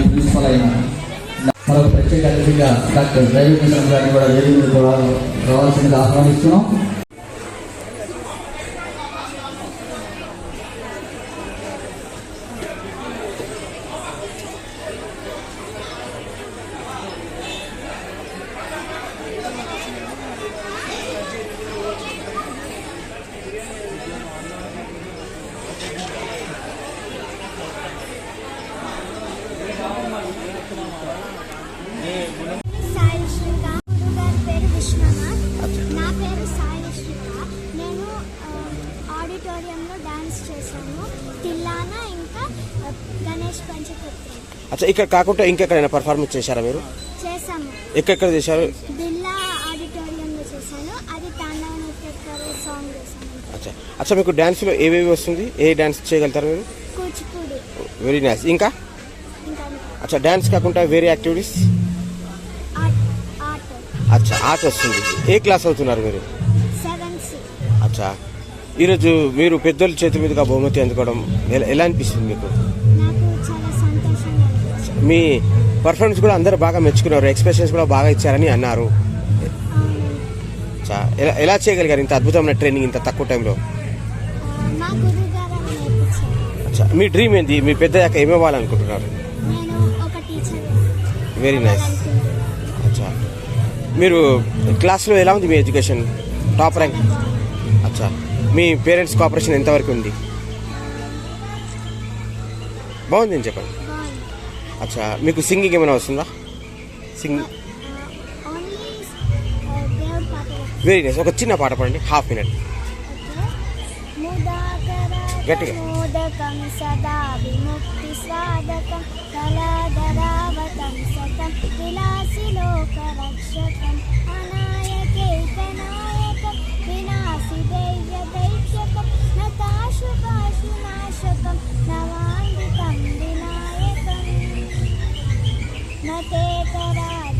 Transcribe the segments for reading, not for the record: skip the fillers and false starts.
Principal అయిన మరొక ప్రత్యేక అతిథిగా డాక్టర్ డ్రైవింగ్ గారిని కూడా వేదిక రావాల్సిందిగా ఆహ్వానిస్తున్నాం. ఆడిటోరియంలో డాన్స్ చేశాను. తిల్లానా ఇంకా గణేష్ పంచకృత్యం. అచ్చా, ఇక్కడ కాకుండా ఇంకెక్కడైనా పర్ఫార్మెన్స్ చేశారా మీరు? చేశాము. ఎక్కడ చేశారు? బిర్లా ఆడిటోరియంలో చేశాను. అది తాండవ నృత్య సాంగ్ చేశాను. అచ్చా అచ్చా, మీకు డాన్స్లో ఏవేవి వస్తుంది? ఏ డాన్స్ చేయగలుగుతారు మీరు? కూచిపూడి. Very nice. ఇంకా అచ్చా, డాన్స్ కాకుండా వేరే యాక్టివిటీస్? ఆర్ట్. అచ్చా, ఆర్ట్ వస్తుంది. ఏ క్లాస్ అవుతున్నారు మీరు? 7th. అచ్చా, ఈరోజు మీరు పెద్దోళ్ళ చేతి మీదుగా బహుమతి అందుకోవడం ఎలా అనిపిస్తుంది మీకు? నాకు చాలా సంతోషంగా అనిపిస్తుంది. మీ పర్ఫార్మెన్స్ కూడా అందరూ బాగా మెచ్చుకున్నారు, ఎక్స్ప్రెషన్స్ కూడా బాగా ఇచ్చారని అన్నారు. అచ్చా, ఎలా చేయగలిగారు ఇంత అద్భుతమైన ట్రైనింగ్ ఇంత తక్కువ టైంలో? మా గురుగారు నేర్పించారు. అచ్చా, మీ డ్రీమ్ ఏంది? మీ పెద్దయ్యాక ఏమి అవ్వాలనుకుంటున్నారు? నేను ఒక టీచర్. Very nice. అచ్చా, మీరు క్లాస్లో ఎలా ఉంది మీ ఎడ్యుకేషన్? Top rank? అచ్చా, మీ పేరెంట్స్ కోఆపరేషన్ ఎంతవరకు ఉంది? బాగుంది అని చెప్పండి. అచ్చా, మీకు సింగింగ్ ఏమైనా వస్తుందా? Very nice. ఒక చిన్న పాట పాడండి, హాఫ్ మినిట్. గట్టిగా. మోదకం సదా విముక్తి సాధకం కళాధరావతం సతం విలాసి లోక రక్షకం అనాయకైకనాయకం వినాశి దైవ్య దైక్షకం నతాశుభాశునాశకం నవాంగితం వినాయకం నతేతరాదికరం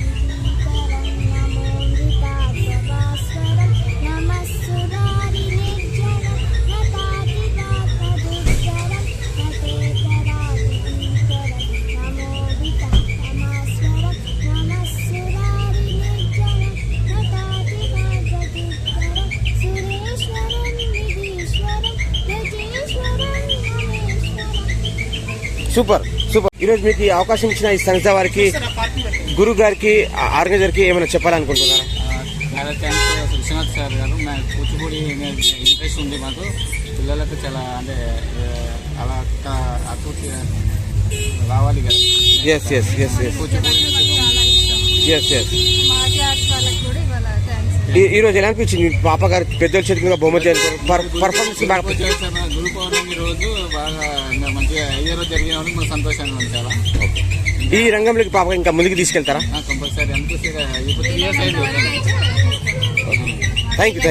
నమోంగితాస్వరం నమస్సురారి నిర్జనం నతాదిదాతదుర్జరం నతేతరాదికరం నమోంగితం నమస్వరం నమస్సురారి నిర్జనం నతాదిదాతదుర్జరం సురేశ్వరం నిధీశ్వరం గజేశ్వరం మహేశ్వరం. Super super. ఈరోజు మీకు ఈ అవకాశం ఇచ్చిన ఈ సంస్థ వారికి, గురువు గారికి, ఆర్గనైజర్కి ఏమైనా చెప్పాలనుకుంటున్నారా? చాలా థ్యాంక్స్ విశ్వనాథ్ సార్ గారు. మా కూచిపూడి ఇంట్రెస్ట్ ఉంది మాకు, పిల్లలకు చాలా అంటే అలా ఆకృతి రావాలి కదా. Yes yes yes yes yes yes. ఈరోజు ఎలా అనిపించింది? మీ పాప గారి పెద్దల చేతి మీద బహుమతి పర్ఫార్మెన్స్ బాగా? గురు పౌర్ణమి రోజు బాగా మంచిగా అయ్యే రోజు జరిగే వరకు మనకు సంతోషంగా ఉంది చాలా. ఈ రంగంలోకి పాప ఇంకా ముందుకు తీసుకెళ్తారా? కంపల్సరీ. అందుకే ఇప్పుడు 3 years అయింది. Thank you.